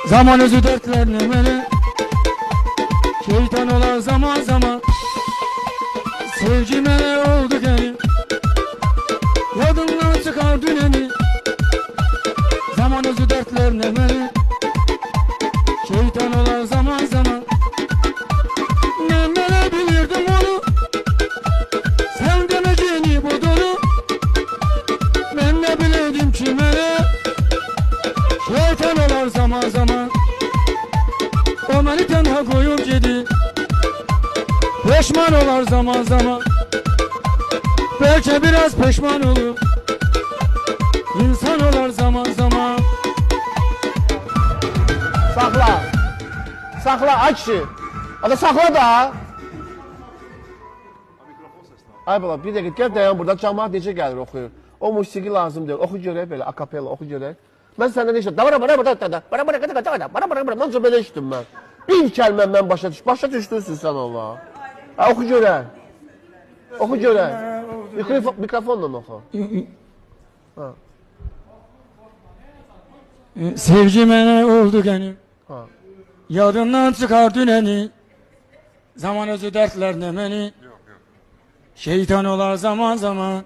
Zaman özü dertlerine beni, şeytan olar zaman zaman. Sevgi mele oldu gelin, yadımdan çıkar düneni. Zaman özü dertlerine beni, şeytan olar zaman zaman. Ben bile bilirdim onu, sen demeyeceğini budunu. Ben de bilirdim ki mele, şeytan olar zaman zaman. O beni tenha koyup gidi, peşman olar zaman zaman. Belki biraz peşman olur, insan olar zaman zaman. Saxla. Saxla ay kişi. Ada saxla da. Ay bala bir dəqiqə gəl dayan burada. Cəmaət necə gəlir oxuyur. O musiqi lazım deyil. Oxu görək belə akapella oxu görək. Mən səndən nə eşitdim? Məncə belə eşitdim mən. Bir kəlmə mən başa düşdürsün sən Allah. Oxu görək. Oxu görək. Mikrofonla oxu. Sevgi mene oldu benim, Ha. yadımdan çıkar düneni. Zaman özü dertlerine beni, şeytan olar zaman zaman.